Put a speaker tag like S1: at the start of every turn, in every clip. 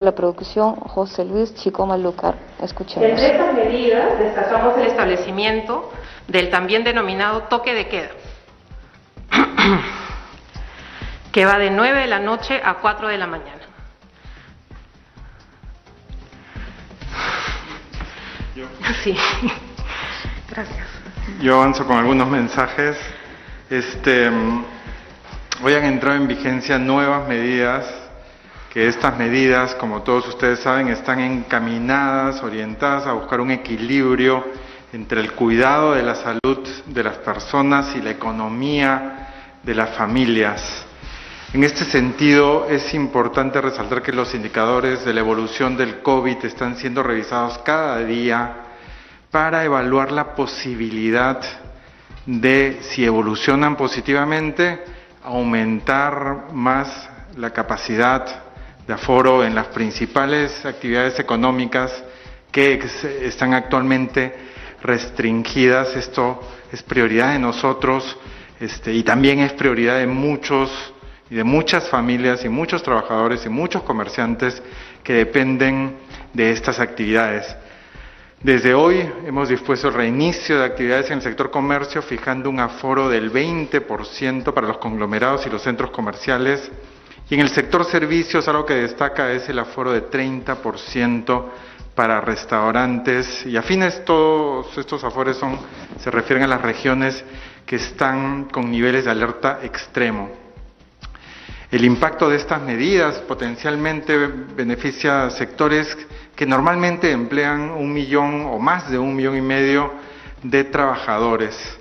S1: La producción José Luis Chico Malúcar. Escuchemos.
S2: Entre estas medidas destacamos el establecimiento del también denominado toque de queda, que va de 9 de la noche a 4 de la mañana. Sí, gracias.
S3: Yo avanzo con algunos mensajes. Hoy han entrado en vigencia nuevas medidas, que estas medidas, como todos ustedes saben, están encaminadas, orientadas a buscar un equilibrio entre el cuidado de la salud de las personas y la economía de las familias. En este sentido, es importante resaltar que los indicadores de la evolución del COVID están siendo revisados cada día para evaluar la posibilidad de, si evolucionan positivamente, aumentar más la capacidad de aforo en las principales actividades económicas que están actualmente restringidas. Esto es prioridad de nosotros y también es prioridad de muchos y de muchas familias y muchos trabajadores y muchos comerciantes que dependen de estas actividades. Desde hoy hemos dispuesto el reinicio de actividades en el sector comercio, fijando un aforo del 20% para los conglomerados y los centros comerciales. Y en el sector servicios, algo que destaca es el aforo de 30% para restaurantes y afines. Todos estos aforos se refieren a las regiones que están con niveles de alerta extremo. El impacto de estas medidas potencialmente beneficia a sectores que normalmente emplean 1 millón o más de 1,5 millones de trabajadores.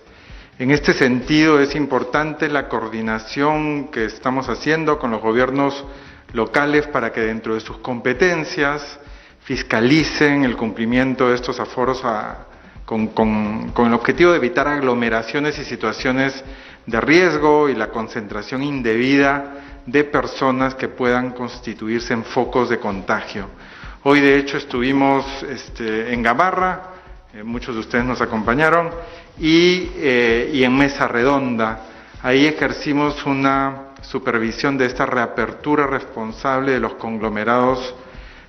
S3: En este sentido, es importante la coordinación que estamos haciendo con los gobiernos locales para que dentro de sus competencias fiscalicen el cumplimiento de estos aforos con el objetivo de evitar aglomeraciones y situaciones de riesgo y la concentración indebida de personas que puedan constituirse en focos de contagio. Hoy, de hecho, estuvimos en Gamarra, muchos de ustedes nos acompañaron, y en Mesa Redonda. Ahí ejercimos una supervisión de esta reapertura responsable de los conglomerados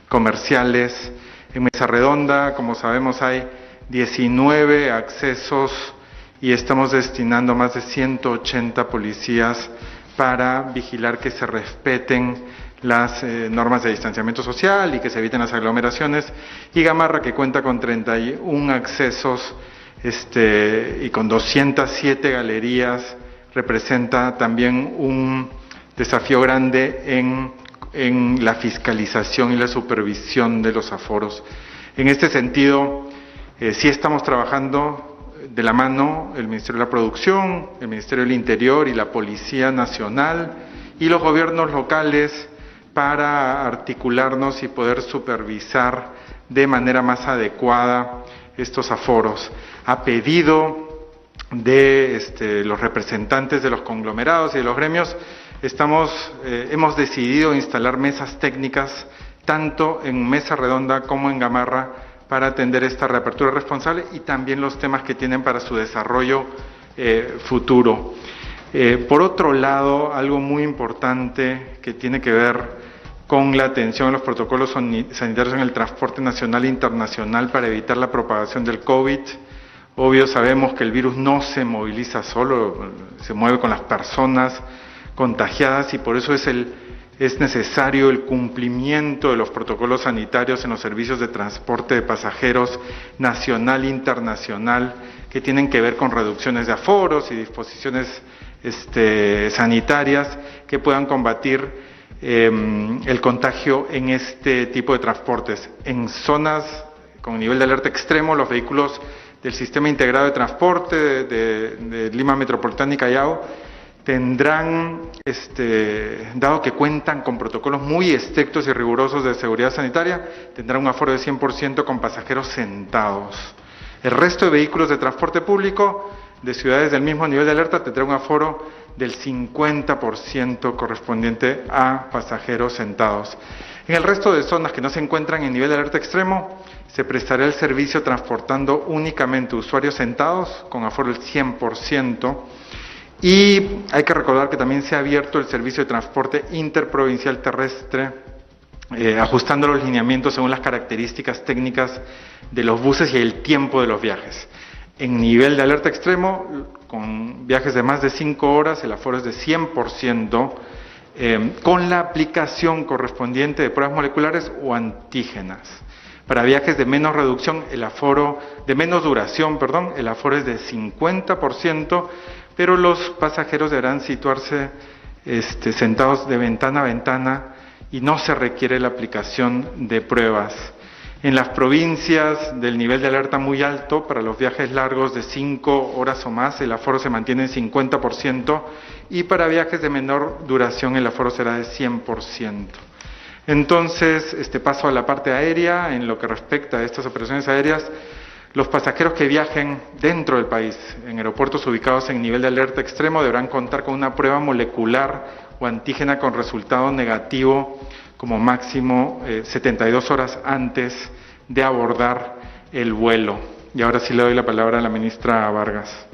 S3: comerciales. En Mesa Redonda, como sabemos, hay 19 accesos y estamos destinando más de 180 policías para vigilar que se respeten las normas de distanciamiento social y que se eviten las aglomeraciones. Y Gamarra, que cuenta con 31 accesos y con 207 galerías, representa también un desafío grande en la fiscalización y la supervisión de los aforos. En este sentido, sí estamos trabajando de la mano el Ministerio de la Producción, el Ministerio del Interior y la Policía Nacional y los gobiernos locales para articularnos y poder supervisar de manera más adecuada estos aforos. A pedido de los representantes de los conglomerados y de los gremios, hemos decidido instalar mesas técnicas tanto en Mesa Redonda como en Gamarra para atender esta reapertura responsable y también los temas que tienen para su desarrollo futuro. Por otro lado, algo muy importante que tiene que ver con la atención a los protocolos sanitarios en el transporte nacional e internacional para evitar la propagación del COVID. Obvio, sabemos que el virus no se moviliza solo, se mueve con las personas contagiadas y por eso es necesario el cumplimiento de los protocolos sanitarios en los servicios de transporte de pasajeros nacional e internacional que tienen que ver con reducciones de aforos y disposiciones sanitarias que puedan combatir el contagio en este tipo de transportes. En zonas con nivel de alerta extremo, los vehículos del Sistema Integrado de Transporte de Lima Metropolitana y Callao tendrán, dado que cuentan con protocolos muy estrictos y rigurosos de seguridad sanitaria, tendrán un aforo de 100% con pasajeros sentados. El resto de vehículos de transporte público de ciudades del mismo nivel de alerta tendrá un aforo del 50% correspondiente a pasajeros sentados. En el resto de zonas que no se encuentran en nivel de alerta extremo, se prestará el servicio transportando únicamente usuarios sentados con aforo del 100%. Y hay que recordar que también se ha abierto el servicio de transporte interprovincial terrestre ajustando los lineamientos según las características técnicas de los buses y el tiempo de los viajes. En nivel de alerta extremo, con viajes de más de 5 horas, el aforo es de 100%, con la aplicación correspondiente de pruebas moleculares o antígenas. Para viajes de menos reducción, de menos duración, el aforo es de 50%, pero los pasajeros deberán situarse sentados de ventana a ventana y no se requiere la aplicación de pruebas. En las provincias del nivel de alerta muy alto, para los viajes largos de 5 horas o más, el aforo se mantiene en 50%, y para viajes de menor duración el aforo será de 100%. Entonces, paso a la parte aérea. En lo que respecta a estas operaciones aéreas, los pasajeros que viajen dentro del país, en aeropuertos ubicados en nivel de alerta extremo, deberán contar con una prueba molecular o antígena con resultado negativo como máximo 72 horas antes de abordar el vuelo. Y ahora sí le doy la palabra a la ministra Vargas.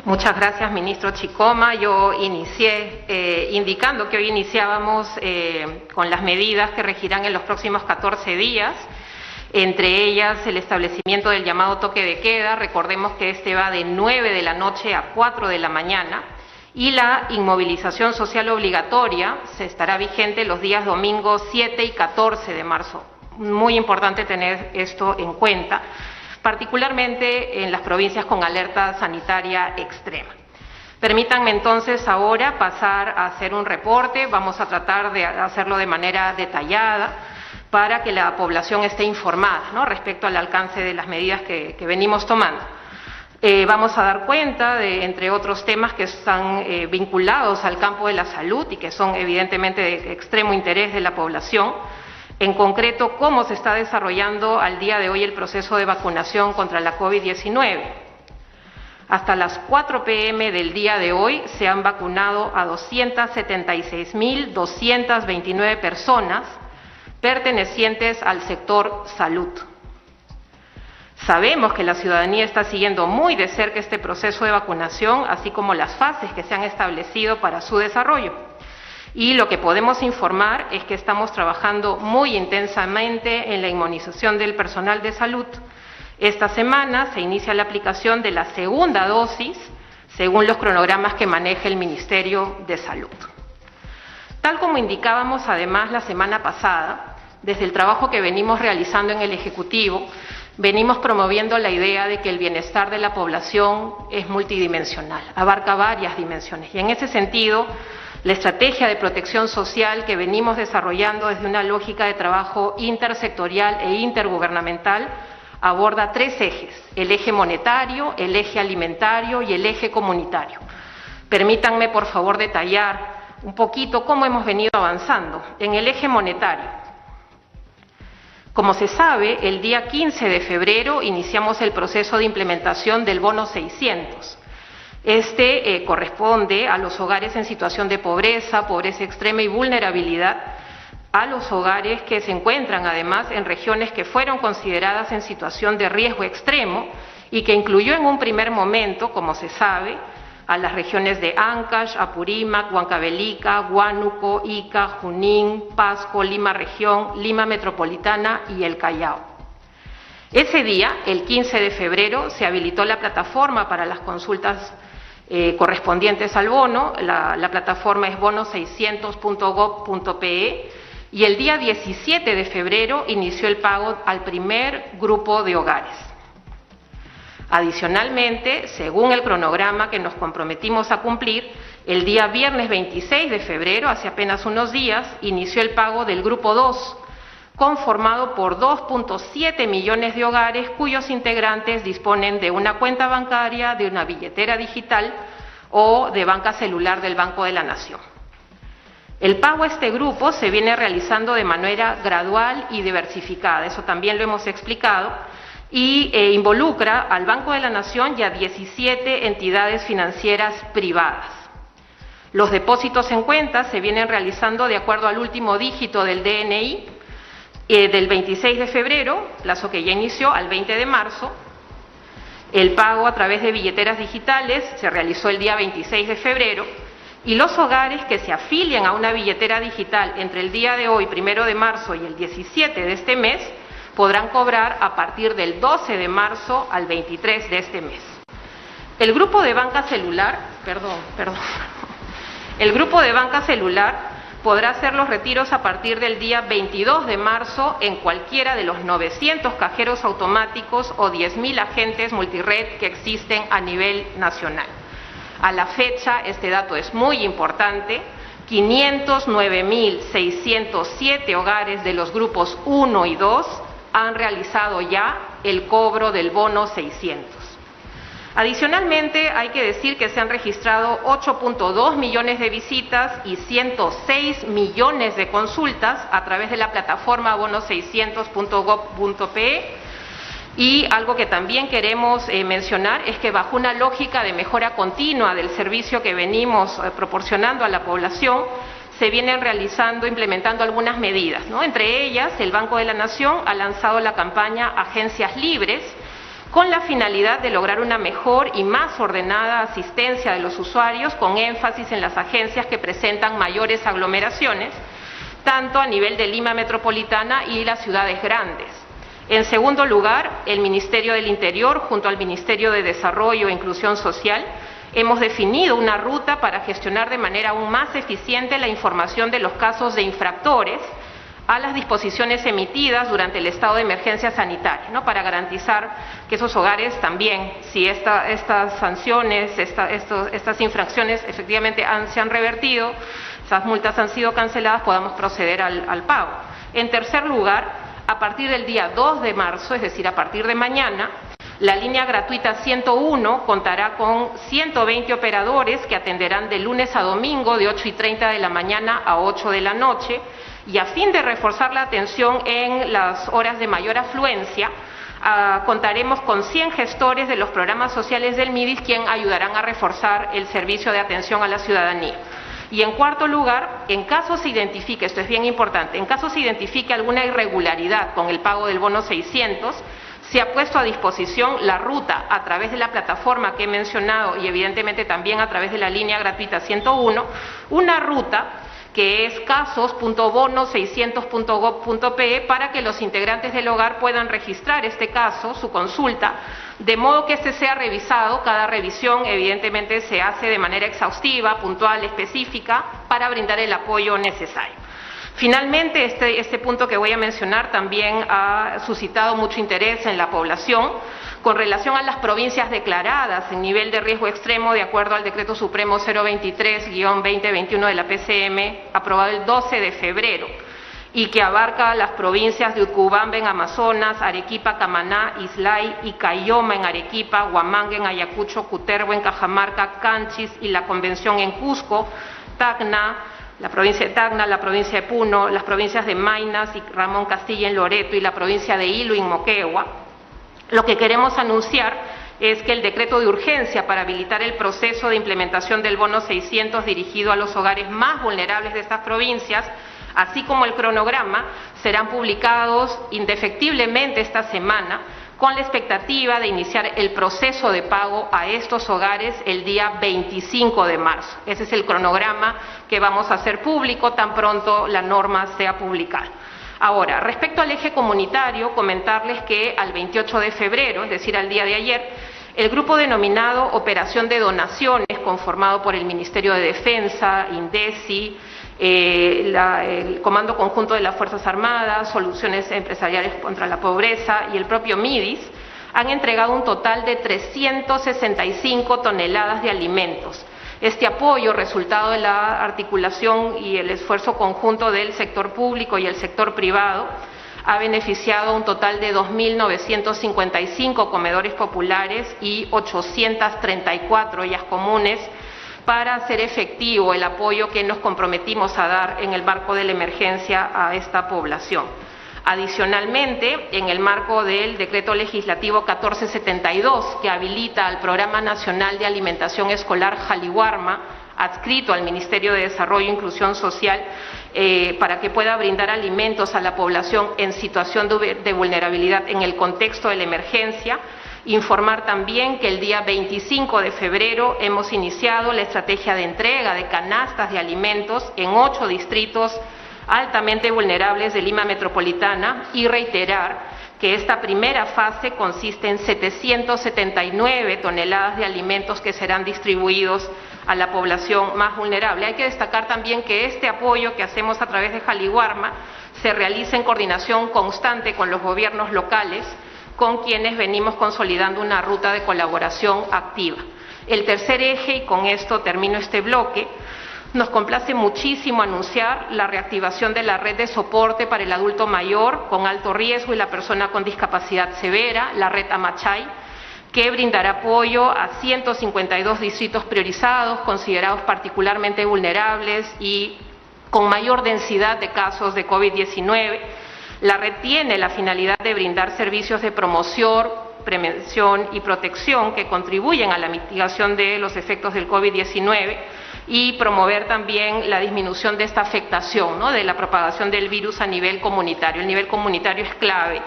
S2: Muchas gracias, ministro Chicoma. Yo inicié indicando que hoy iniciábamos con las medidas que regirán en los próximos 14 días, entre ellas el establecimiento del llamado toque de queda. Recordemos que este va de 9 de la noche a 4 de la mañana, y la inmovilización social obligatoria se estará vigente los días domingos 7 y 14 de marzo. Muy importante tener esto en cuenta, particularmente en las provincias con alerta sanitaria extrema. Permítanme entonces ahora pasar a hacer un reporte. Vamos a tratar de hacerlo de manera detallada para que la población esté informada, ¿no?, respecto al alcance de las medidas que venimos tomando. Vamos a dar cuenta de, entre otros temas que están vinculados al campo de la salud y que son evidentemente de extremo interés de la población. En concreto, cómo se está desarrollando al día de hoy el proceso de vacunación contra la COVID-19. Hasta las 4 p.m. del día de hoy se han vacunado a 276.229 personas pertenecientes al sector salud. Sabemos que la ciudadanía está siguiendo muy de cerca este proceso de vacunación, así como las fases que se han establecido para su desarrollo. Y lo que podemos informar es que estamos trabajando muy intensamente en la inmunización del personal de salud. Esta semana se inicia la aplicación de la segunda dosis, según los cronogramas que maneja el Ministerio de Salud. Tal como indicábamos además la semana pasada, desde el trabajo que venimos realizando en el Ejecutivo, venimos promoviendo la idea de que el bienestar de la población es multidimensional, abarca varias dimensiones. Y en ese sentido, la estrategia de protección social que venimos desarrollando desde una lógica de trabajo intersectorial e intergubernamental aborda 3 ejes: el eje monetario, el eje alimentario y el eje comunitario. Permítanme, por favor, detallar un poquito cómo hemos venido avanzando. En el eje monetario, como se sabe, el día 15 de febrero iniciamos el proceso de implementación del bono 600. Este corresponde a los hogares en situación de pobreza, pobreza extrema y vulnerabilidad, a los hogares que se encuentran además en regiones que fueron consideradas en situación de riesgo extremo y que incluyó en un primer momento, como se sabe, a las regiones de Ancash, Apurímac, Huancavelica, Huánuco, Ica, Junín, Pasco, Lima Región, Lima Metropolitana y el Callao. Ese día, el 15 de febrero, se habilitó la plataforma para las consultas correspondientes al bono. La plataforma es bono600.gov.pe, y el día 17 de febrero inició el pago al primer grupo de hogares. Adicionalmente, según el cronograma que nos comprometimos a cumplir, el día viernes 26 de febrero, hace apenas unos días, inició el pago del grupo 2, conformado por 2.7 millones de hogares cuyos integrantes disponen de una cuenta bancaria, de una billetera digital o de banca celular del Banco de la Nación. El pago a este grupo se viene realizando de manera gradual y diversificada, eso también lo hemos explicado, y involucra al Banco de la Nación y a 17 entidades financieras privadas. Los depósitos en cuenta se vienen realizando de acuerdo al último dígito del DNI, del 26 de febrero, plazo que ya inició, al 20 de marzo. El pago a través de billeteras digitales se realizó el día 26 de febrero Y los hogares que se afilien a una billetera digital entre el día de hoy, 1 de marzo, y el 17 de este mes, podrán cobrar a partir del 12 de marzo al 23 de este mes. El grupo de banca celular, el grupo de banca celular podrá hacer los retiros a partir del día 22 de marzo en cualquiera de los 900 cajeros automáticos o 10.000 agentes multired que existen a nivel nacional. A la fecha, este dato es muy importante, 509.607 hogares de los grupos 1 y 2 han realizado ya el cobro del bono 600. Adicionalmente, hay que decir que se han registrado 8.2 millones de visitas y 106 millones de consultas a través de la plataforma bono600.gov.pe. Y algo que también queremos mencionar es que bajo una lógica de mejora continua del servicio que venimos proporcionando a la población, se vienen implementando algunas medidas, ¿no? Entre ellas, el Banco de la Nación ha lanzado la campaña Agencias Libres, con la finalidad de lograr una mejor y más ordenada asistencia de los usuarios, con énfasis en las agencias que presentan mayores aglomeraciones, tanto a nivel de Lima metropolitana y las ciudades grandes. En segundo lugar, el Ministerio del Interior, junto al Ministerio de Desarrollo e Inclusión Social, hemos definido una ruta para gestionar de manera aún más eficiente la información de los casos de infractores a las disposiciones emitidas durante el estado de emergencia sanitaria, ¿no? Para garantizar que esos hogares también, si estas sanciones, estas infracciones efectivamente se han revertido, esas multas han sido canceladas, podamos proceder al pago. En tercer lugar, a partir del día 2 de marzo, es decir, a partir de mañana, la línea gratuita 101 contará con 120 operadores que atenderán de lunes a domingo de 8:30 de la mañana a 8 de la noche, y a fin de reforzar la atención en las horas de mayor afluencia, contaremos con 100 gestores de los programas sociales del MIDIS, quien ayudarán a reforzar el servicio de atención a la ciudadanía. Y en cuarto lugar, en caso se identifique, esto es bien importante, en caso se identifique alguna irregularidad con el pago del bono 600, se ha puesto a disposición la ruta a través de la plataforma que he mencionado y evidentemente también a través de la línea gratuita 101, una ruta que es casos.bono600.gov.pe, para que los integrantes del hogar puedan registrar este caso, su consulta, de modo que este sea revisado. Cada revisión evidentemente se hace de manera exhaustiva, puntual, específica, para brindar el apoyo necesario. Finalmente, este punto que voy a mencionar también ha suscitado mucho interés en la población con relación a las provincias declaradas en nivel de riesgo extremo de acuerdo al Decreto Supremo 023-2021 de la PCM, aprobado el 12 de febrero, y que abarca las provincias de Utcubamba en Amazonas, Arequipa, Camaná, Islay y Cayoma en Arequipa, Huamanga en Ayacucho, Cutervo en Cajamarca, Canchis y la Convención en Cusco, Tacna, la provincia de Tacna, la provincia de Puno, las provincias de Maynas y Ramón Castilla en Loreto y la provincia de Hilo en Moquegua. Lo que queremos anunciar es que el decreto de urgencia para habilitar el proceso de implementación del bono 600 dirigido a los hogares más vulnerables de estas provincias, así como el cronograma, serán publicados indefectiblemente esta semana, con la expectativa de iniciar el proceso de pago a estos hogares el día 25 de marzo. Ese es el cronograma que vamos a hacer público tan pronto la norma sea publicada. Ahora, respecto al eje comunitario, comentarles que al 28 de febrero, es decir, al día de ayer, el grupo denominado Operación de Donaciones, conformado por el Ministerio de Defensa, INDECI, el Comando Conjunto de las Fuerzas Armadas, Soluciones Empresariales contra la Pobreza y el propio MIDIS, han entregado un total de 365 toneladas de alimentos. Este apoyo, resultado de la articulación y el esfuerzo conjunto del sector público y el sector privado, ha beneficiado a un total de 2.955 comedores populares y 834 ollas comunes, para hacer efectivo el apoyo que nos comprometimos a dar en el marco de la emergencia a esta población. Adicionalmente, en el marco del Decreto Legislativo 1472, que habilita al Programa Nacional de Alimentación Escolar Jaliwarma, adscrito al Ministerio de Desarrollo e Inclusión Social, para que pueda brindar alimentos a la población en situación de vulnerabilidad en el contexto de la emergencia, Informar también que el día 25 de febrero hemos iniciado la estrategia de entrega de canastas de alimentos en 8 distritos altamente vulnerables de Lima Metropolitana y reiterar que esta primera fase consiste en 779 toneladas de alimentos que serán distribuidos a la población más vulnerable. Hay que destacar también que este apoyo que hacemos a través de Jaliwarma se realiza en coordinación constante con los gobiernos locales, con quienes venimos consolidando una ruta de colaboración activa. El tercer eje, y con esto termino este bloque, nos complace muchísimo anunciar la reactivación de la red de soporte para el adulto mayor con alto riesgo y la persona con discapacidad severa, la red Amachay, que brindará apoyo a 152 distritos priorizados, considerados particularmente vulnerables y con mayor densidad de casos de COVID-19. La red tiene la finalidad de brindar servicios de promoción, prevención y protección que contribuyen a la mitigación de los efectos del COVID-19 y promover también la disminución de esta afectación, ¿no?, de la propagación del virus a nivel comunitario. El nivel comunitario es clave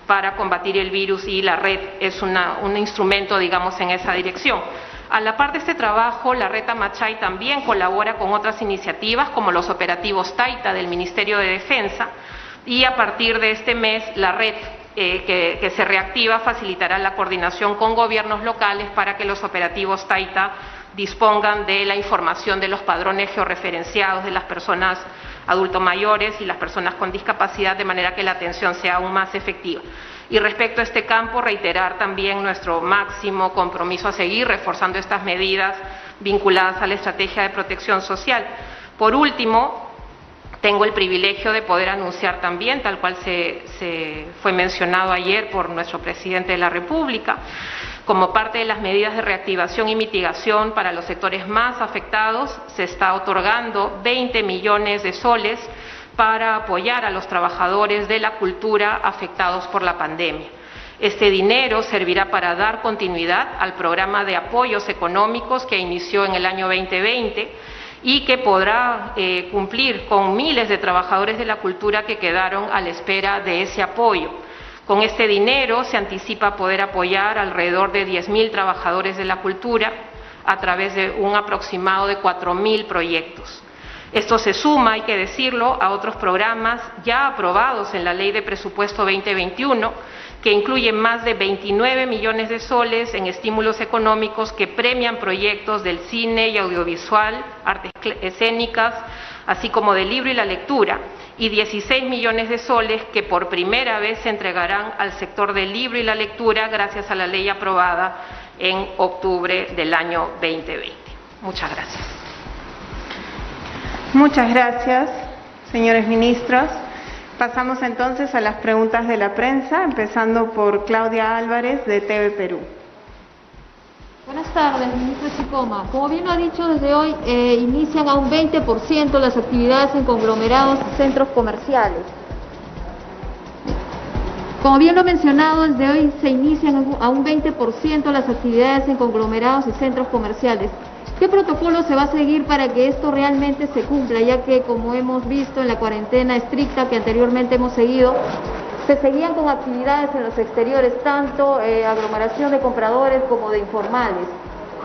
S2: para combatir el virus y la red es un instrumento, digamos, en esa dirección. A la par de este trabajo, la red Amachay también colabora con otras iniciativas como los operativos Taita del Ministerio de Defensa, y a partir de este mes la red que se reactiva facilitará la coordinación con gobiernos locales para que los operativos Taita dispongan de la información de los padrones georreferenciados de las personas adultos mayores y las personas con discapacidad, de manera que la atención sea aún más efectiva. Y respecto a este campo, reiterar también nuestro máximo compromiso a seguir reforzando estas medidas vinculadas a la estrategia de protección social. Por último, tengo el privilegio de poder anunciar también, tal cual se fue mencionado ayer por nuestro presidente de la República, como parte de las medidas de reactivación y mitigación para los sectores más afectados, se está otorgando 20 millones de soles para apoyar a los trabajadores de la cultura afectados por la pandemia. Este dinero servirá para dar continuidad al programa de apoyos económicos que inició en el año 2020 y que podrá cumplir con miles de trabajadores de la cultura que quedaron a la espera de ese apoyo. Con este dinero se anticipa poder apoyar alrededor de 10.000 trabajadores de la cultura a través de un aproximado de 4.000 proyectos. Esto se suma, hay que decirlo, a otros programas ya aprobados en la Ley de Presupuesto 2021, que incluyen más de 29 millones de soles en estímulos económicos que premian proyectos del cine y audiovisual, artes escénicas, así como del libro y la lectura, y 16 millones de soles que por primera vez se entregarán al sector del libro y la lectura gracias a la ley aprobada en octubre del año 2020. Muchas gracias.
S4: Muchas gracias, señores ministros. Pasamos entonces a las preguntas de la prensa, empezando por Claudia Álvarez de TV Perú.
S5: Buenas tardes, ministro Chicoma. Como bien lo ha dicho, desde hoy inician a un 20% las actividades en conglomerados y centros comerciales. Como bien lo ha mencionado, desde hoy se inician a un 20% las actividades en conglomerados y centros comerciales. ¿Qué protocolo se va a seguir para que esto realmente se cumpla? Ya que, como hemos visto en la cuarentena estricta que anteriormente hemos seguido, se seguían con actividades en los exteriores, tanto aglomeración de compradores como de informales.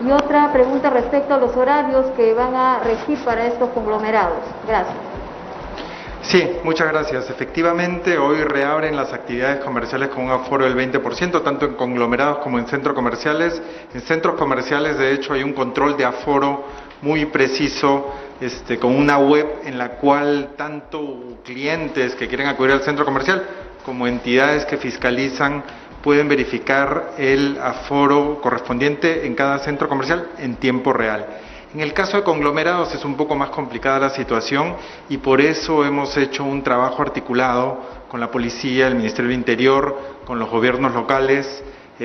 S5: Y otra pregunta respecto a los horarios que van a regir para estos conglomerados. Gracias.
S3: Sí, muchas gracias. Efectivamente, hoy reabren las actividades comerciales con un aforo del 20%, tanto en conglomerados como en centros comerciales. En centros comerciales, de hecho, hay un control de aforo muy preciso, con una web en la cual tanto clientes que quieren acudir al centro comercial como entidades que fiscalizan pueden verificar el aforo correspondiente en cada centro comercial en tiempo real. En el caso de conglomerados es un poco más complicada la situación y por eso hemos hecho un trabajo articulado con la policía, el Ministerio del Interior, con los gobiernos locales,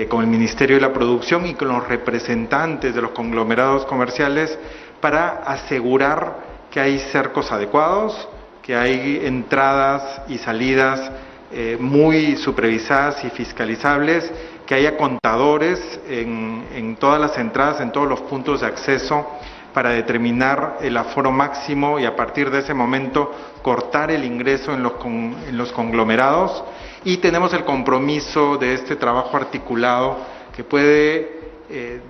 S3: con el Ministerio de la Producción y con los representantes de los conglomerados comerciales para asegurar que hay cercos adecuados, que hay entradas y salidas muy supervisadas y fiscalizables, que haya contadores en todas las entradas, en todos los puntos de acceso para determinar el aforo máximo y a partir de ese momento cortar el ingreso en los conglomerados. Y tenemos el compromiso de este trabajo articulado que puede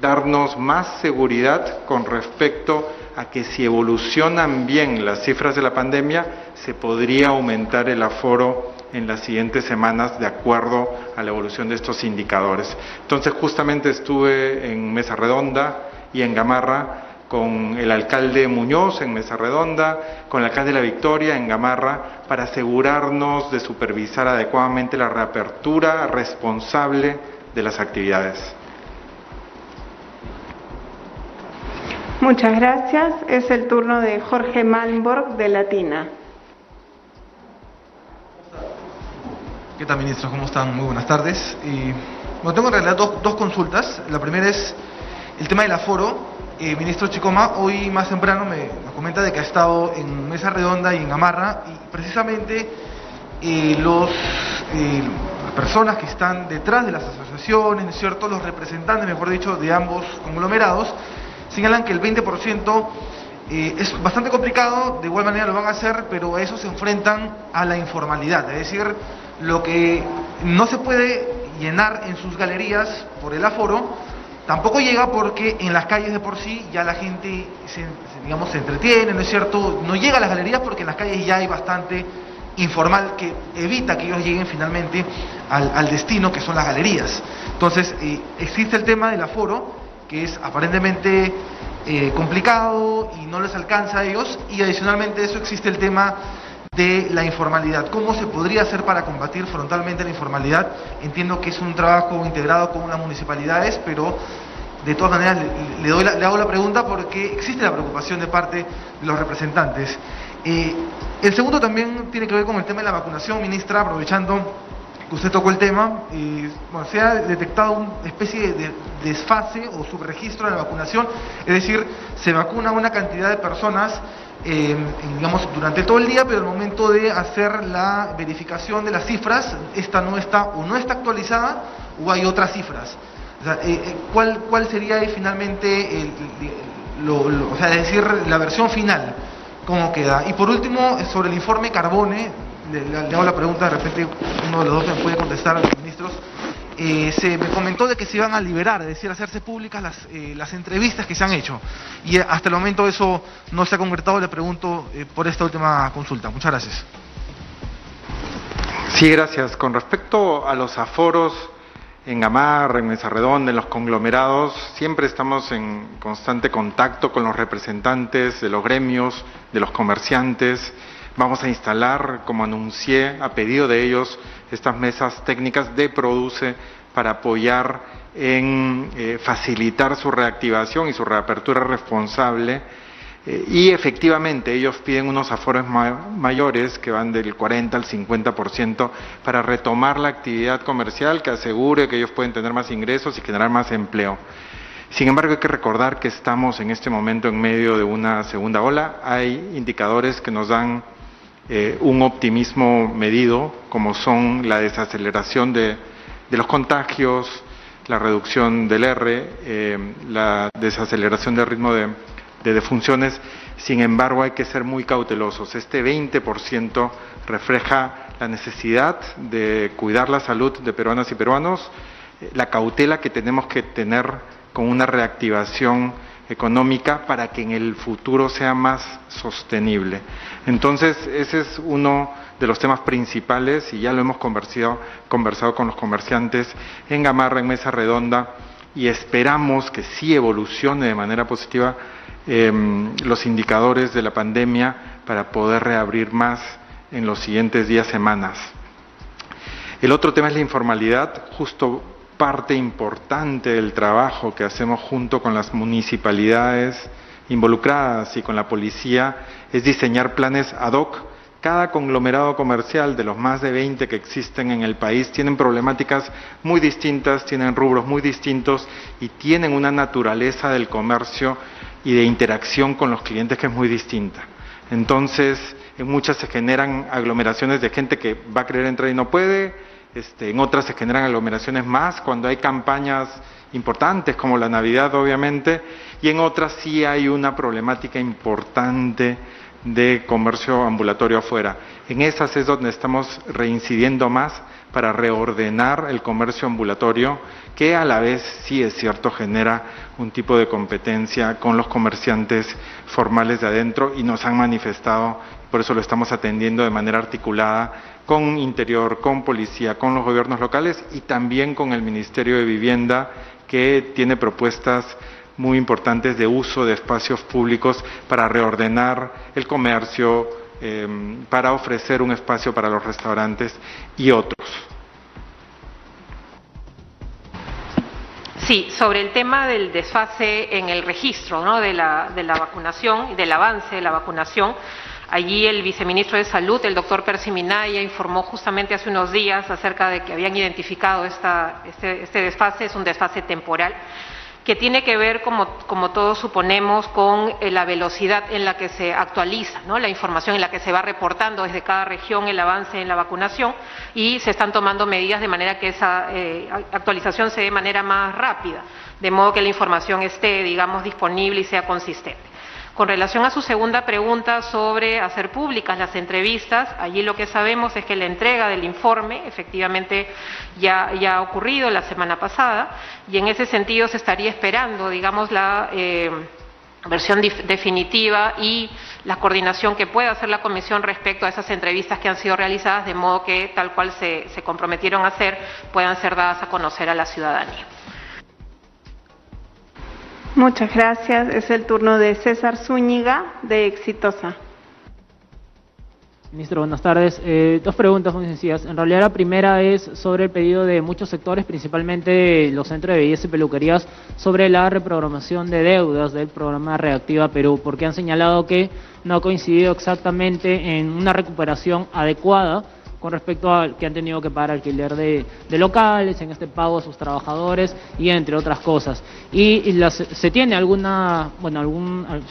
S3: darnos más seguridad con respecto a que si evolucionan bien las cifras de la pandemia, se podría aumentar el aforo en las siguientes semanas de acuerdo a la evolución de estos indicadores. Entonces, justamente estuve en Mesa Redonda y en Gamarra con el alcalde Muñoz en Mesa Redonda, con el alcalde de La Victoria en Gamarra, para asegurarnos de supervisar adecuadamente la reapertura responsable de las actividades.
S4: Muchas gracias. Es el turno de Jorge Malmborg, de Latina.
S6: ¿Qué tal, ministros? ¿Cómo están? Muy buenas tardes. Bueno, tengo en realidad dos consultas. La primera es el tema del aforo. Ministro Chicoma, hoy más temprano me comenta de que ha estado en Mesa Redonda y en Gamarra, y precisamente las personas que están detrás de las asociaciones, ¿no es cierto?, los representantes, mejor dicho, de ambos conglomerados, señalan que el 20% es bastante complicado, de igual manera lo van a hacer, pero a eso se enfrentan a la informalidad, es decir, lo que no se puede llenar en sus galerías por el aforo, tampoco llega porque en las calles de por sí ya la gente se entretiene, ¿no es cierto? No llega a las galerías porque en las calles ya hay bastante informal que evita que ellos lleguen finalmente al destino que son las galerías. Entonces, existe el tema del aforo, que es aparentemente complicado y no les alcanza a ellos, y adicionalmente a eso existe el tema de la informalidad. ¿Cómo se podría hacer para combatir frontalmente la informalidad? Entiendo que es un trabajo integrado con las municipalidades, pero de todas maneras le hago la pregunta porque existe la preocupación de parte de los representantes. El segundo también tiene que ver con el tema de la vacunación, ministra, aprovechando que usted tocó el tema. Bueno, se ha detectado una especie de desfase o subregistro de la vacunación, es decir, se vacuna una cantidad de personas digamos, durante todo el día, pero al momento de hacer la verificación de las cifras, esta no está actualizada o hay otras cifras. O sea, ¿cuál sería finalmente o sea, es decir, la versión final, cómo queda? Y por último, sobre el informe Carbone, le hago la pregunta, de repente uno de los dos me puede contestar a los ministros. Se me comentó de que se iban a liberar, es decir, hacerse públicas las entrevistas que se han hecho, y hasta el momento eso no se ha concretado. Le pregunto por esta última consulta. Muchas gracias.
S3: Sí, gracias. Con respecto a los aforos en Gamarra, en Mesa Redonda, en los conglomerados, siempre estamos en constante contacto con los representantes de los gremios, de los comerciantes. Vamos a instalar, como anuncié, a pedido de ellos, estas mesas técnicas de Produce para apoyar en facilitar su reactivación y su reapertura responsable. Y efectivamente ellos piden unos aforos mayores que van del 40 al 50% para retomar la actividad comercial, que asegure que ellos pueden tener más ingresos y generar más empleo. Sin embargo, hay que recordar que estamos en este momento en medio de una segunda ola. Hay indicadores que nos dan un optimismo medido, como son la desaceleración de los contagios, la reducción del R, la desaceleración del ritmo de defunciones. Sin embargo, hay que ser muy cautelosos. Este 20% refleja la necesidad de cuidar la salud de peruanas y peruanos, la cautela que tenemos que tener con una reactivación económica para que en el futuro sea más sostenible. Entonces, ese es uno de los temas principales y ya lo hemos conversado con los comerciantes en Gamarra, en Mesa Redonda, y esperamos que sí evolucione de manera positiva los indicadores de la pandemia para poder reabrir más en los siguientes días, semanas. El otro tema es la informalidad. Justo parte importante del trabajo que hacemos junto con las municipalidades involucradas y con la policía es diseñar planes ad hoc. Cada conglomerado comercial de los más de 20 que existen en el país tienen problemáticas muy distintas, tienen rubros muy distintos y tienen una naturaleza del comercio y de interacción con los clientes que es muy distinta. Entonces, en muchas se generan aglomeraciones de gente que va a querer entrar y no puede. En otras se generan aglomeraciones más cuando hay campañas importantes como la Navidad, obviamente, y en otras sí hay una problemática importante de comercio ambulatorio afuera. En esas es donde estamos reincidiendo más para reordenar el comercio ambulatorio, que a la vez, sí es cierto, genera un tipo de competencia con los comerciantes formales de adentro, y nos han manifestado, por eso lo estamos atendiendo de manera articulada con Interior, con Policía, con los gobiernos locales y también con el Ministerio de Vivienda, que tiene propuestas muy importantes de uso de espacios públicos para reordenar el comercio, para ofrecer un espacio para los restaurantes y otros.
S2: Sí, sobre el tema del desfase en el registro, ¿no?, de la vacunación y del avance de la vacunación, allí el viceministro de Salud, el doctor Percy Minaya, informó justamente hace unos días acerca de que habían identificado este desfase. Es un desfase temporal que tiene que ver, como todos suponemos, con la velocidad en la que se actualiza, ¿no?, la información, en la que se va reportando desde cada región el avance en la vacunación, y se están tomando medidas de manera que esa actualización se dé de manera más rápida, de modo que la información esté, digamos, disponible y sea consistente. Con relación a su segunda pregunta sobre hacer públicas las entrevistas, allí lo que sabemos es que la entrega del informe efectivamente ya ha ocurrido la semana pasada, y en ese sentido se estaría esperando, digamos, la versión definitiva y la coordinación que pueda hacer la Comisión respecto a esas entrevistas que han sido realizadas, de modo que, tal cual se comprometieron a hacer, puedan ser dadas a conocer a la ciudadanía.
S4: Muchas gracias. Es el turno de César Zúñiga, de Exitosa.
S7: Ministro, buenas tardes. Dos preguntas muy sencillas. En realidad la primera es sobre el pedido de muchos sectores, principalmente los centros de belleza y peluquerías, sobre la reprogramación de deudas del programa Reactiva Perú, porque han señalado que no ha coincidido exactamente en una recuperación adecuada con respecto a que han tenido que pagar alquiler de locales, en este pago a sus trabajadores y entre otras cosas. Y se tiene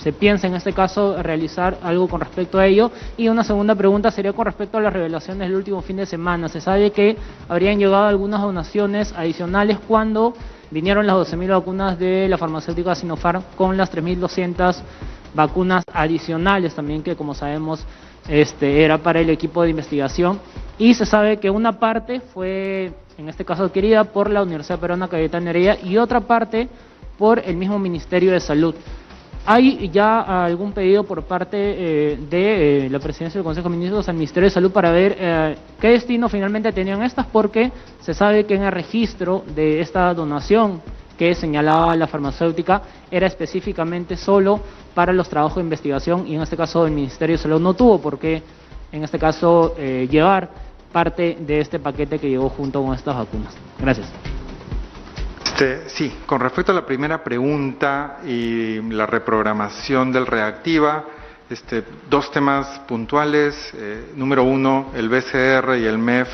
S7: se piensa en este caso realizar algo con respecto a ello. Y una segunda pregunta sería con respecto a las revelaciones del último fin de semana. Se sabe que habrían llegado algunas donaciones adicionales cuando vinieron las 12.000 vacunas de la farmacéutica Sinopharm, con las 3.200 vacunas adicionales también, que como sabemos era para el equipo de investigación, y se sabe que una parte fue, en este caso, adquirida por la Universidad Peruana Cayetano Heredia y otra parte por el mismo Ministerio de Salud. ¿Hay ya algún pedido por parte de la Presidencia del Consejo de Ministros al Ministerio de Salud para ver qué destino finalmente tenían estas? Porque se sabe que en el registro de esta donación que señalaba la farmacéutica era específicamente solo para los trabajos de investigación, y en este caso el Ministerio de Salud no tuvo por qué, en este caso, llevar parte de este paquete que llegó junto con estas vacunas. Gracias.
S3: Sí, con respecto a la primera pregunta y la reprogramación del Reactiva, dos temas puntuales. Número uno, el BCR y el MEF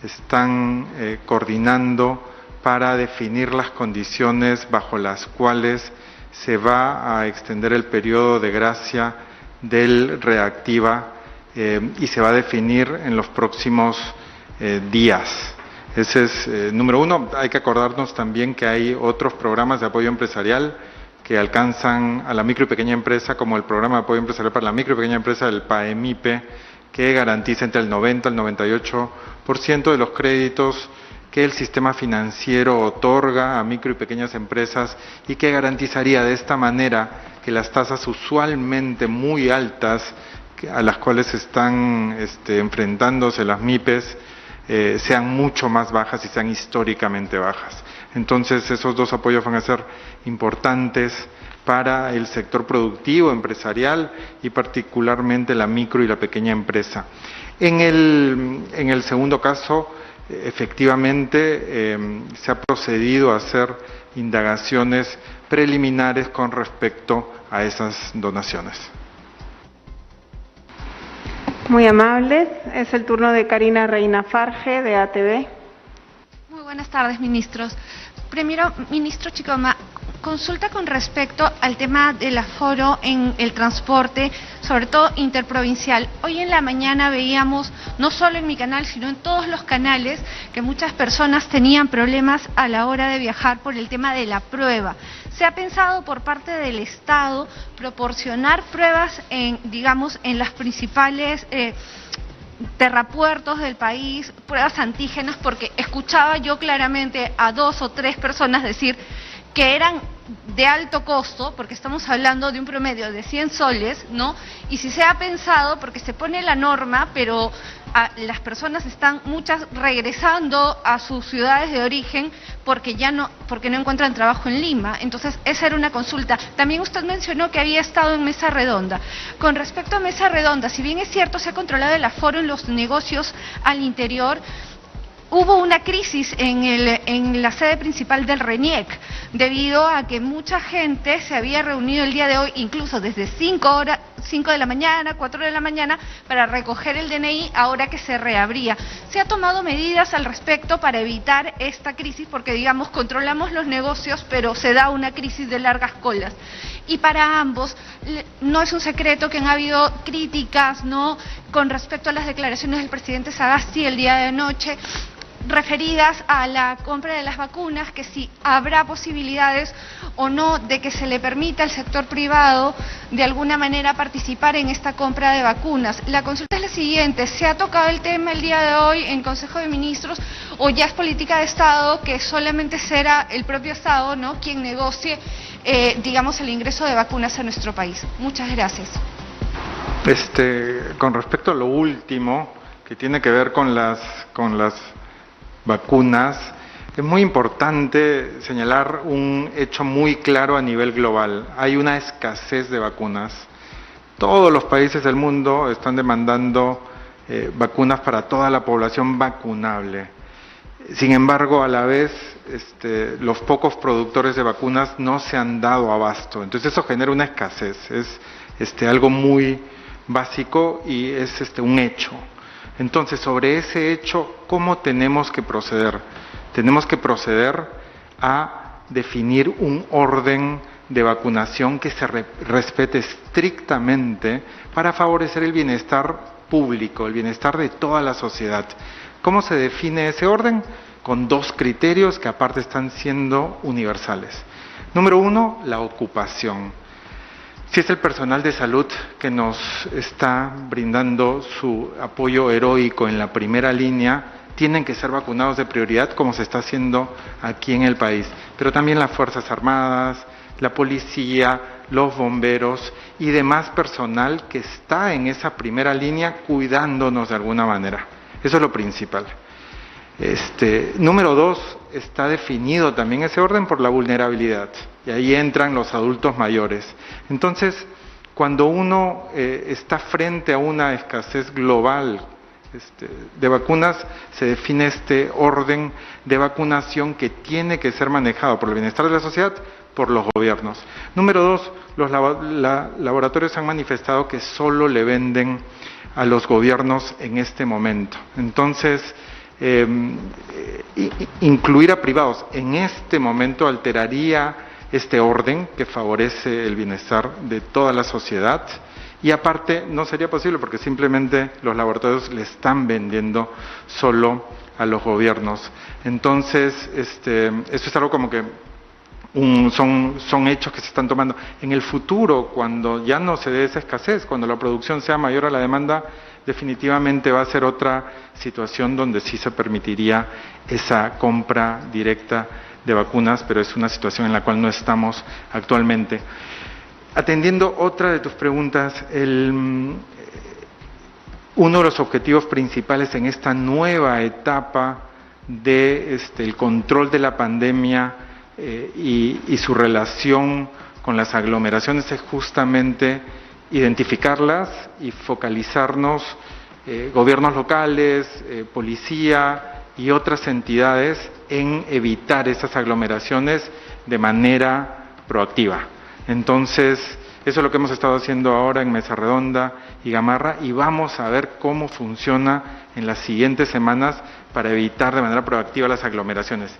S3: están coordinando para definir las condiciones bajo las cuales se va a extender el periodo de gracia del Reactiva, y se va a definir en los próximos días. Ese es número uno. Hay que acordarnos también que hay otros programas de apoyo empresarial que alcanzan a la micro y pequeña empresa, como el programa de apoyo empresarial para la micro y pequeña empresa del PAEMIPE, que garantiza entre el 90 al 98% de los créditos que el sistema financiero otorga a micro y pequeñas empresas, y que garantizaría de esta manera que las tasas usualmente muy altas a las cuales están enfrentándose las MIPES sean mucho más bajas y sean históricamente bajas. Entonces, esos dos apoyos van a ser importantes para el sector productivo, empresarial, y particularmente la micro y la pequeña empresa. En el segundo caso, efectivamente, se ha procedido a hacer indagaciones preliminares con respecto a esas donaciones.
S4: Muy amables. Es el turno de Karina Reina Farge, de ATV.
S8: Muy buenas tardes, ministros. Primero, ministro Chicoma, consulta con respecto al tema del aforo en el transporte, sobre todo interprovincial. Hoy en la mañana veíamos, no solo en mi canal, sino en todos los canales, que muchas personas tenían problemas a la hora de viajar por el tema de la prueba. ¿Se ha pensado por parte del Estado proporcionar pruebas en las principales terrapuertos del país, pruebas antígenas, porque escuchaba yo claramente a 2 o 3 personas decir que eran de alto costo, porque estamos hablando de un promedio de 100 soles, ¿no? Y si se ha pensado, porque se pone la norma, pero las personas están muchas regresando a sus ciudades de origen porque no encuentran trabajo en Lima. Entonces, esa era una consulta. También usted mencionó que había estado en mesa redonda. Con respecto a mesa redonda, si bien es cierto, se ha controlado el aforo en los negocios al interior, hubo una crisis en la sede principal del RENIEC, debido a que mucha gente se había reunido el día de hoy, incluso desde 5 de la mañana, 4 de la mañana, para recoger el DNI ahora que se reabría. ¿Se ha tomado medidas al respecto para evitar esta crisis? Porque, digamos, controlamos los negocios, pero se da una crisis de largas colas. Y para ambos, no es un secreto que han habido críticas, ¿no?, con respecto a las declaraciones del presidente Sagasti el día de anoche, referidas a la compra de las vacunas, que si habrá posibilidades o no de que se le permita al sector privado de alguna manera participar en esta compra de vacunas. La consulta es la siguiente: ¿se ha tocado el tema el día de hoy en Consejo de Ministros o ya es política de Estado que solamente será el propio Estado, ¿no?, quien negocie, digamos, el ingreso de vacunas a nuestro país? Muchas gracias.
S3: Con respecto a lo último, que tiene que ver con las vacunas, es muy importante señalar un hecho muy claro a nivel global. Hay una escasez de vacunas. Todos los países del mundo están demandando vacunas para toda la población vacunable. Sin embargo, a la vez, los pocos productores de vacunas no se han dado abasto. Entonces eso genera una escasez. Es algo muy básico y es un hecho. Entonces, sobre ese hecho, ¿cómo tenemos que proceder? Tenemos que proceder a definir un orden de vacunación que se respete estrictamente para favorecer el bienestar público, el bienestar de toda la sociedad. ¿Cómo se define ese orden? Con 2 criterios que aparte están siendo universales. Número 1, la ocupación. Si es el personal de salud que nos está brindando su apoyo heroico en la primera línea, tienen que ser vacunados de prioridad, como se está haciendo aquí en el país. Pero también las Fuerzas Armadas, la policía, los bomberos y demás personal que está en esa primera línea cuidándonos de alguna manera. Eso es lo principal. Número 2, está definido también ese orden por la vulnerabilidad, y ahí entran los adultos mayores. Entonces, cuando uno está frente a una escasez global de vacunas, se define este orden de vacunación que tiene que ser manejado por el bienestar de la sociedad, por los gobiernos. Número 2, los laboratorios han manifestado que solo le venden a los gobiernos en este momento. Entonces, incluir a privados en este momento alteraría este orden que favorece el bienestar de toda la sociedad, y aparte no sería posible porque simplemente los laboratorios le están vendiendo solo a los gobiernos. Entonces, eso es algo como que son hechos que se están tomando. En el futuro, cuando ya no se dé esa escasez, cuando la producción sea mayor a la demanda, definitivamente va a ser otra situación donde sí se permitiría esa compra directa de vacunas, pero es una situación en la cual no estamos actualmente. Atendiendo otra de tus preguntas, uno de los objetivos principales en esta nueva etapa de el control de la pandemia y su relación con las aglomeraciones es justamente identificarlas y focalizarnos, gobiernos locales, policía y otras entidades, en evitar esas aglomeraciones de manera proactiva. Entonces, eso es lo que hemos estado haciendo ahora en Mesa Redonda y Gamarra, y vamos a ver cómo funciona en las siguientes semanas para evitar de manera proactiva las aglomeraciones.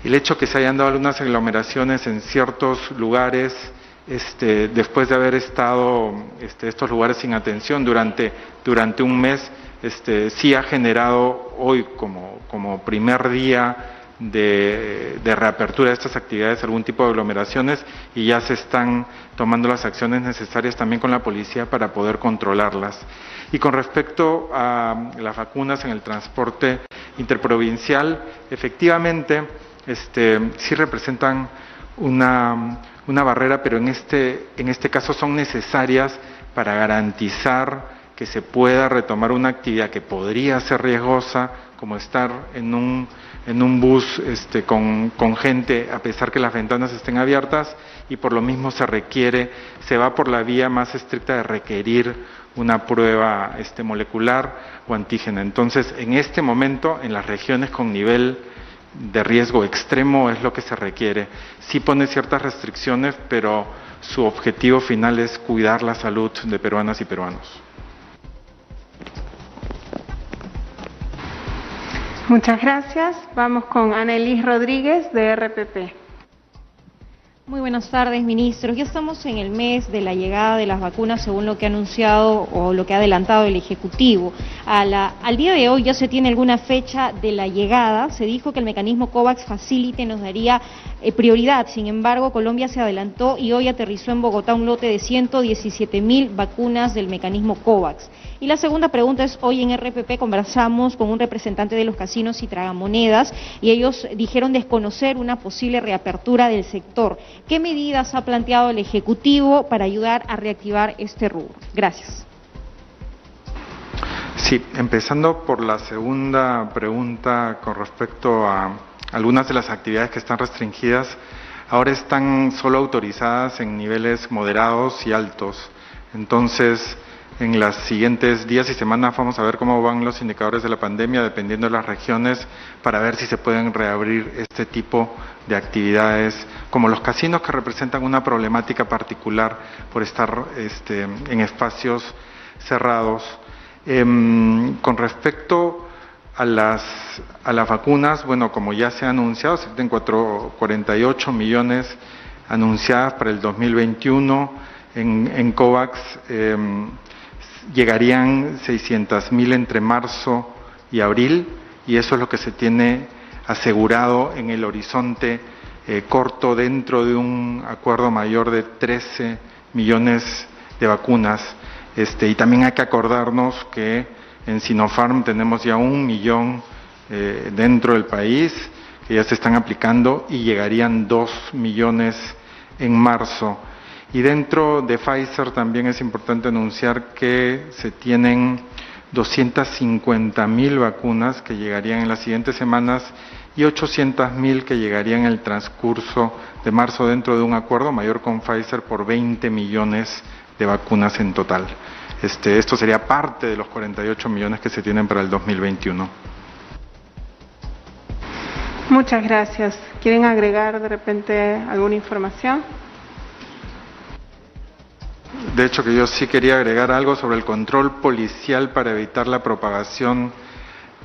S3: El hecho que se hayan dado algunas aglomeraciones en ciertos lugares, después de haber estado estos lugares sin atención durante un mes, sí ha generado hoy como primer día de reapertura de estas actividades, algún tipo de aglomeraciones, y ya se están tomando las acciones necesarias también con la policía para poder controlarlas. Y con respecto a las vacunas en el transporte interprovincial, efectivamente sí representan una barrera, pero en este caso son necesarias para garantizar que se pueda retomar una actividad que podría ser riesgosa, como estar en un bus con gente a pesar que las ventanas estén abiertas, y por lo mismo se va por la vía más estricta de requerir una prueba molecular o antígena. Entonces, en este momento, en las regiones con nivel de riesgo extremo es lo que se requiere. Sí pone ciertas restricciones, pero su objetivo final es cuidar la salud de peruanas y peruanos.
S4: Muchas gracias. Vamos con Annelies Rodríguez de RPP.
S9: Muy buenas tardes, ministros. Ya estamos en el mes de la llegada de las vacunas, según lo que ha anunciado o lo que ha adelantado el Ejecutivo. Al día de hoy ya se tiene alguna fecha de la llegada. Se dijo que el mecanismo COVAX Facility nos daría prioridad. Sin embargo, Colombia se adelantó y hoy aterrizó en Bogotá un lote de 117.000 vacunas del mecanismo COVAX. Y la segunda pregunta es, hoy en RPP conversamos con un representante de los casinos y tragamonedas y ellos dijeron desconocer una posible reapertura del sector. ¿Qué medidas ha planteado el Ejecutivo para ayudar a reactivar este rubro? Gracias.
S3: Sí, empezando por la segunda pregunta con respecto a algunas de las actividades que están restringidas, ahora están solo autorizadas en niveles moderados y altos. Entonces, en los siguientes días y semanas vamos a ver cómo van los indicadores de la pandemia, dependiendo de las regiones, para ver si se pueden reabrir este tipo de actividades, como los casinos, que representan una problemática particular por estar en espacios cerrados. Con respecto a las vacunas, bueno, como ya se ha anunciado, se tienen 48 millones anunciadas para el 2021 en COVAX. Llegarían 600.000 entre marzo y abril, y eso es lo que se tiene asegurado en el horizonte corto, dentro de un acuerdo mayor de 13 millones de vacunas. Y también hay que acordarnos que en Sinopharm tenemos ya 1 millón dentro del país que ya se están aplicando, y llegarían 2 millones en marzo. Y dentro de Pfizer también es importante anunciar que se tienen 250.000 vacunas que llegarían en las siguientes semanas y 800.000 que llegarían en el transcurso de marzo, dentro de un acuerdo mayor con Pfizer por 20 millones de vacunas en total. Esto sería parte de los 48 millones que se tienen para el 2021.
S4: Muchas gracias. ¿Quieren agregar de repente alguna información?
S3: De hecho, que yo sí quería agregar algo sobre el control policial para evitar la propagación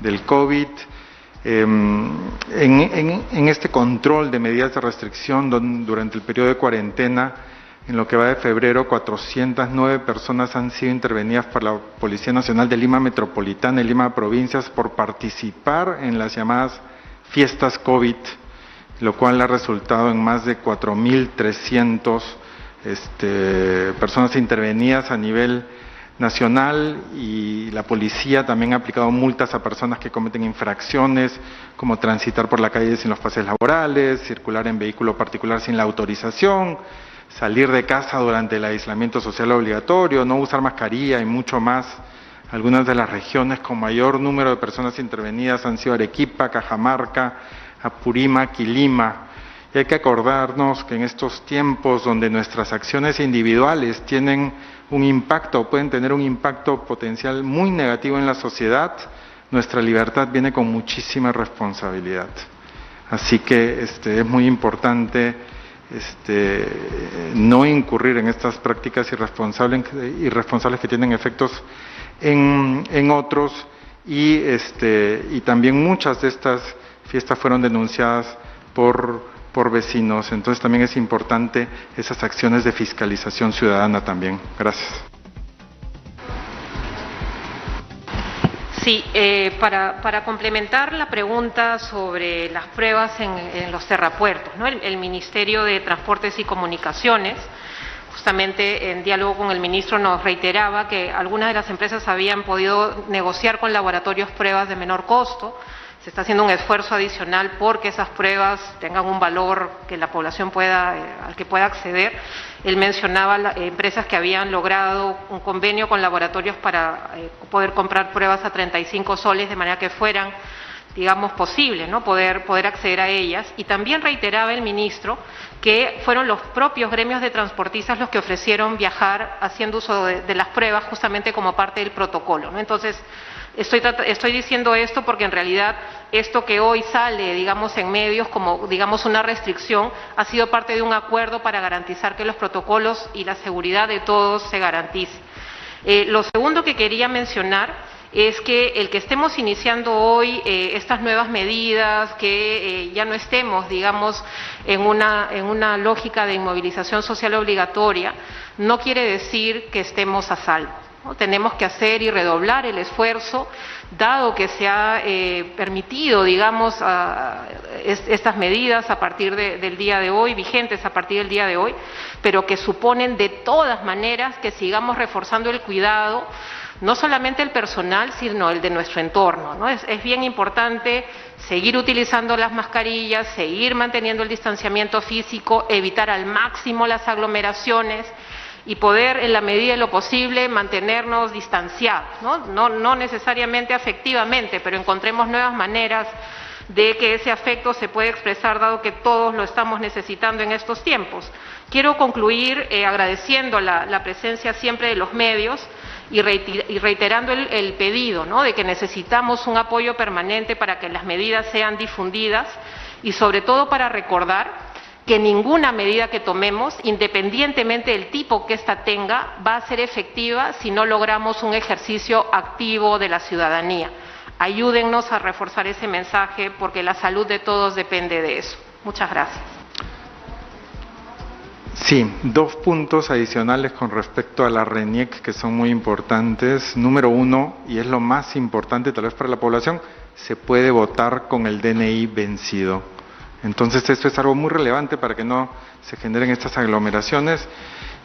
S3: del COVID. En este control de medidas de restricción durante el periodo de cuarentena, en lo que va de febrero, 409 personas han sido intervenidas por la Policía Nacional de Lima Metropolitana y Lima Provincias por participar en las llamadas fiestas COVID, lo cual ha resultado en más de 4.300 personas intervenidas a nivel nacional, y la policía también ha aplicado multas a personas que cometen infracciones como transitar por la calle sin los pases laborales, circular en vehículo particular sin la autorización, salir de casa durante el aislamiento social obligatorio, no usar mascarilla y mucho más. Algunas de las regiones con mayor número de personas intervenidas han sido Arequipa, Cajamarca, Apurímac y Lima. Y hay que acordarnos que en estos tiempos donde nuestras acciones individuales tienen un impacto o pueden tener un impacto potencial muy negativo en la sociedad, nuestra libertad viene con muchísima responsabilidad. Así que es muy importante no incurrir en estas prácticas irresponsables que tienen efectos en otros, y también muchas de estas fiestas fueron denunciadas por vecinos. Entonces también es importante esas acciones de fiscalización ciudadana también. Gracias.
S2: Sí, para complementar la pregunta sobre las pruebas en los terrapuertos, ¿no? El Ministerio de Transportes y Comunicaciones, justamente en diálogo con el ministro, nos reiteraba que algunas de las empresas habían podido negociar con laboratorios pruebas de menor costo. Se está haciendo un esfuerzo adicional porque esas pruebas tengan un valor que la población al que pueda acceder. Él mencionaba empresas que habían logrado un convenio con laboratorios para poder comprar pruebas a 35 soles, de manera que fueran, digamos, posible, ¿no? poder acceder a ellas. Y también reiteraba el ministro que fueron los propios gremios de transportistas los que ofrecieron viajar haciendo uso de las pruebas justamente como parte del protocolo, ¿no? Entonces, estoy diciendo esto porque en realidad esto que hoy sale, digamos, en medios como, digamos, una restricción, ha sido parte de un acuerdo para garantizar que los protocolos y la seguridad de todos se garantice. Lo segundo que quería mencionar es que el que estemos iniciando hoy estas nuevas medidas, que ya no estemos, digamos, en una lógica de inmovilización social obligatoria, no quiere decir que estemos a salvo. Tenemos que hacer y redoblar el esfuerzo, dado que se ha permitido, digamos, estas medidas a partir del día de hoy, vigentes a partir del día de hoy, pero que suponen de todas maneras que sigamos reforzando el cuidado, no solamente el personal, sino el de nuestro entorno, ¿no? Es bien importante seguir utilizando las mascarillas, seguir manteniendo el distanciamiento físico, evitar al máximo las aglomeraciones, y poder, en la medida de lo posible, mantenernos distanciados, ¿no? No necesariamente afectivamente, pero encontremos nuevas maneras de que ese afecto se puede expresar, dado que todos lo estamos necesitando en estos tiempos. Quiero concluir agradeciendo la presencia siempre de los medios y reiterando el pedido, ¿no? De que necesitamos un apoyo permanente para que las medidas sean difundidas y sobre todo para recordar que ninguna medida que tomemos, independientemente del tipo que ésta tenga, va a ser efectiva si no logramos un ejercicio activo de la ciudadanía. Ayúdennos a reforzar ese mensaje porque la salud de todos depende de eso. Muchas gracias.
S3: Sí, 2 puntos adicionales con respecto a la RENIEC que son muy importantes. Número 1, y es lo más importante tal vez para la población, se puede votar con el DNI vencido. Entonces esto es algo muy relevante para que no se generen estas aglomeraciones.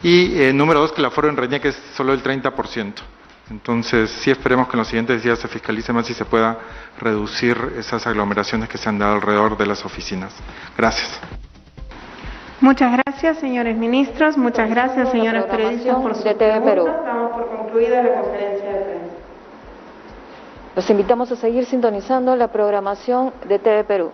S3: Y número 2, que el aforo en RENIEC es solo el 30%. Entonces sí esperemos que en los siguientes días se fiscalice más y se pueda reducir esas aglomeraciones que se han dado alrededor de las oficinas. Gracias.
S4: Muchas gracias, señores ministros. Muchas gracias, señores periodistas, por sus preguntas. Damos por concluida la conferencia de prensa.
S1: Los invitamos a seguir sintonizando la programación de TV Perú.